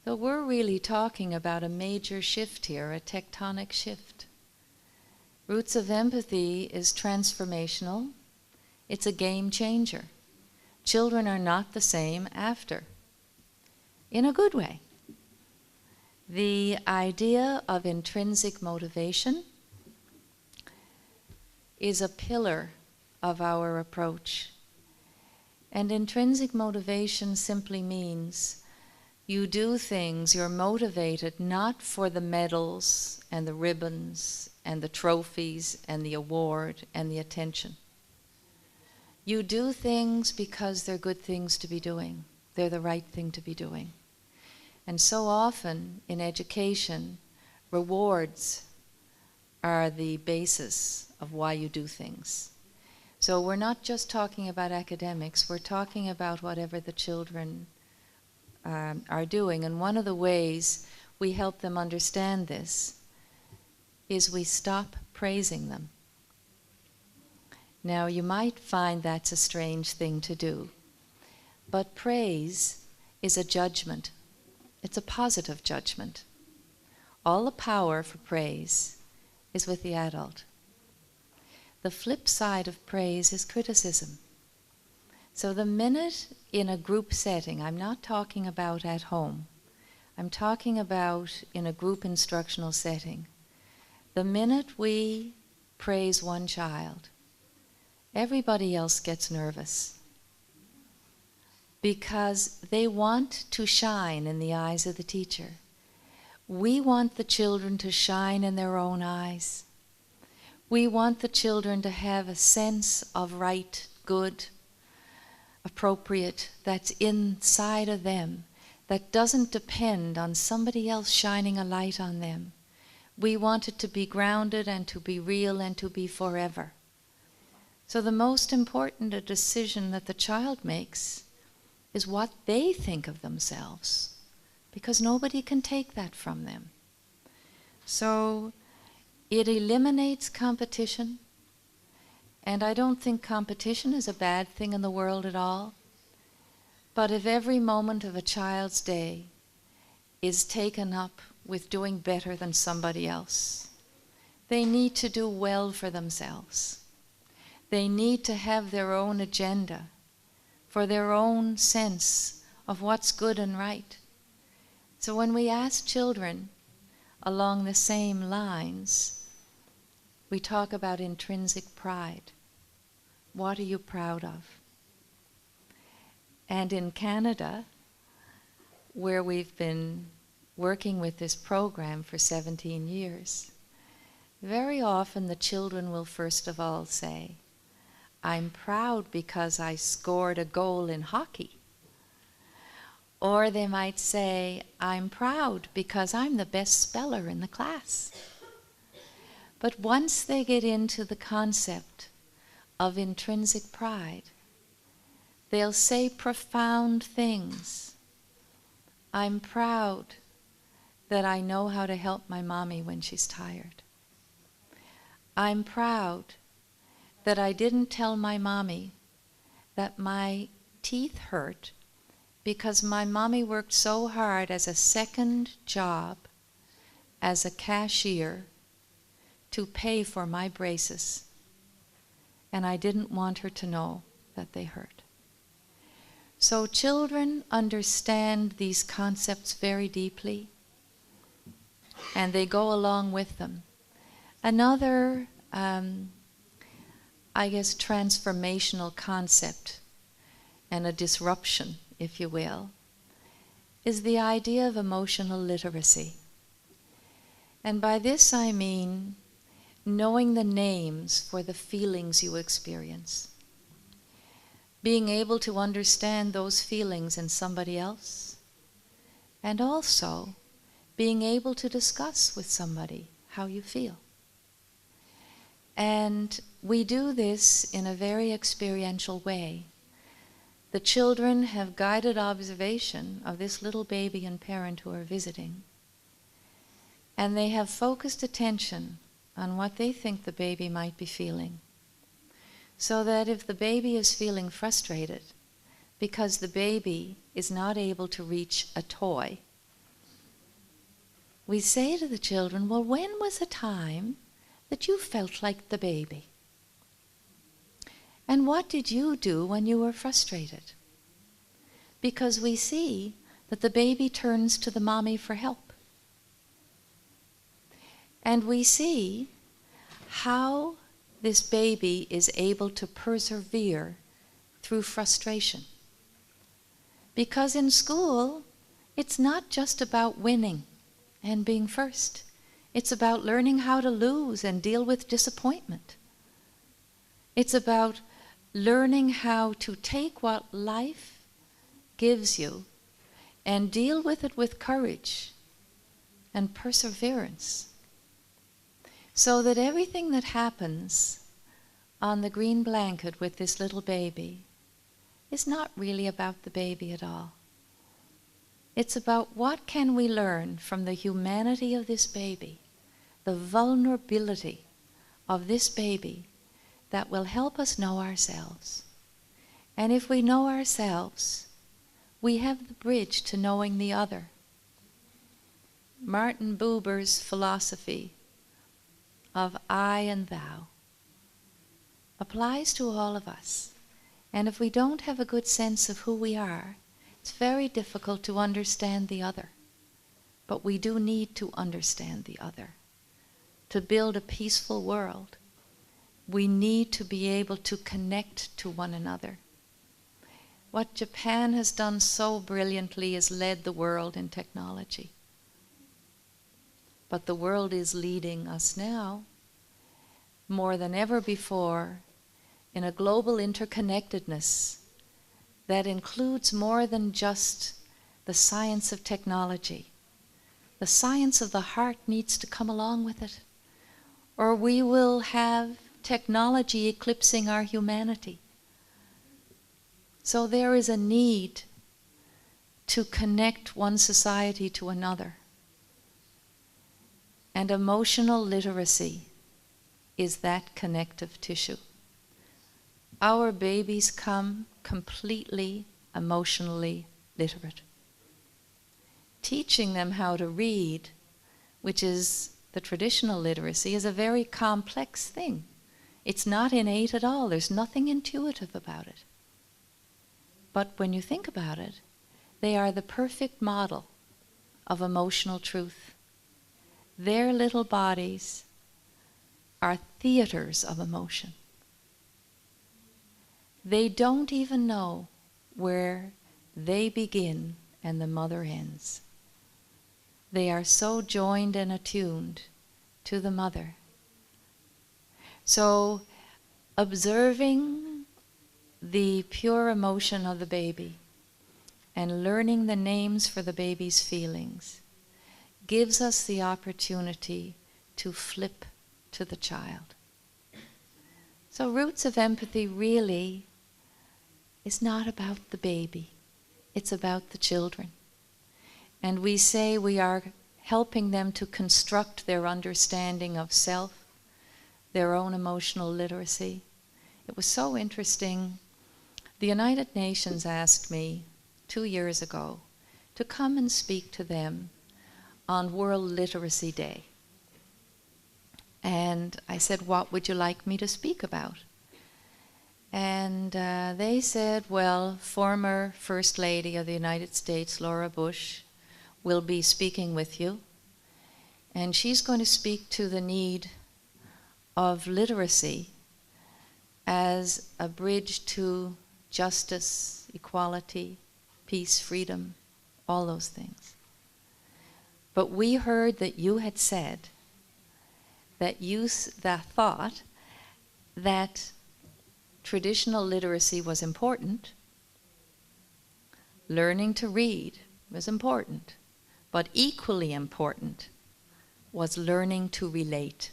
So we're really talking about a major shift here, a tectonic shift. Roots of Empathy is transformational. It's a game changer. Children are not the same after, in a good way. The idea of intrinsic motivation is a pillar of our approach. And intrinsic motivation simply means you do things, you're motivated not for the medals and the ribbons and the trophies and the award and the attention. You do things because they're good things to be doing. They're the right thing to be doing. And so often in education, rewards are the basis of why you do things. So we're not just talking about academics, we're talking about whatever the children are doing. And one of the ways we help them understand this is we stop praising them. Now, you might find that's a strange thing to do, but praise is a judgment. It's a positive judgment. All the power for praise is with the adult. The flip side of praise is criticism. So the minute in a group setting, I'm not talking about at home, I'm talking about in a group instructional setting, the minute we praise one child, everybody else gets nervous because they want to shine in the eyes of the teacher. We want the children to shine in their own eyes. We want the children to have a sense of right, good, appropriate, that's inside of them, that doesn't depend on somebody else shining a light on them. We want it to be grounded and to be real and to be forever. So the most important decision that the child makes is what they think of themselves, because nobody can take that from them. So it eliminates competition, and I don't think competition is a bad thing in the world at all. But if every moment of a child's day is taken up with doing better than somebody else, they need to do well for themselves. They need to have their own agenda for their own sense of what's good and right. So when we ask children along the same lines, we talk about intrinsic pride. What are you proud of? And in Canada, where we've been working with this program for 17 years, very often the children will first of all say, I'm proud because I scored a goal in hockey. Or they might say, I'm proud because I'm the best speller in the class. But once they get into the concept of intrinsic pride, they'll say profound things. I'm proud that I know how to help my mommy when she's tired. I'm proud that I didn't tell my mommy that my teeth hurt because my mommy worked so hard as a second job as a cashier to pay for my braces, and I didn't want her to know that they hurt. So children understand these concepts very deeply, and they go along with them. Another transformational concept and a disruption, if you will, is the idea of emotional literacy. And by this I mean knowing the names for the feelings you experience. Being able to understand those feelings in somebody else, and also being able to discuss with somebody how you feel. And we do this in a very experiential way. The children have guided observation of this little baby and parent who are visiting, and they have focused attention on what they think the baby might be feeling. So that if the baby is feeling frustrated because the baby is not able to reach a toy, we say to the children, well, when was a time that you felt like the baby? And what did you do when you were frustrated? Because we see that the baby turns to the mommy for help. And we see how this baby is able to persevere through frustration. Because in school, it's not just about winning and being first. It's about learning how to lose and deal with disappointment. It's about learning how to take what life gives you and deal with it with courage and perseverance. So that everything that happens on the green blanket with this little baby is not really about the baby at all. It's about what can we learn from the humanity of this baby, the vulnerability of this baby that will help us know ourselves. And if we know ourselves, we have the bridge to knowing the other. Martin Buber's philosophy of I and thou applies to all of us. And if we don't have a good sense of who we are, it's very difficult to understand the other. But we do need to understand the other. To build a peaceful world, we need to be able to connect to one another. What Japan has done so brilliantly is led the world in technology. But the world is leading us now, more than ever before, in a global interconnectedness that includes more than just the science of technology. The science of the heart needs to come along with it, or we will have technology eclipsing our humanity. So there is a need to connect one society to another. And emotional literacy is that connective tissue. Our babies come completely emotionally literate. Teaching them how to read, which is the traditional literacy, is a very complex thing. It's not innate at all. There's nothing intuitive about it. But when you think about it, they are the perfect model of emotional truth. Their little bodies are theaters of emotion. They don't even know where they begin and the mother ends. They are so joined and attuned to the mother. So observing the pure emotion of the baby and learning the names for the baby's feelings gives us the opportunity to flip to the child. So Roots of Empathy really is not about the baby. It's about the children. And we say we are helping them to construct their understanding of self, their own emotional literacy. It was so interesting. The United Nations asked me 2 years ago to come and speak to them on World Literacy Day. And I said, what would you like me to speak about? And they said, well, former First Lady of the United States, Laura Bush, will be speaking with you. And she's going to speak to the need of literacy as a bridge to justice, equality, peace, freedom, all those things. But we heard that you had said that you thought that traditional literacy was important, learning to read was important, but equally important was learning to relate.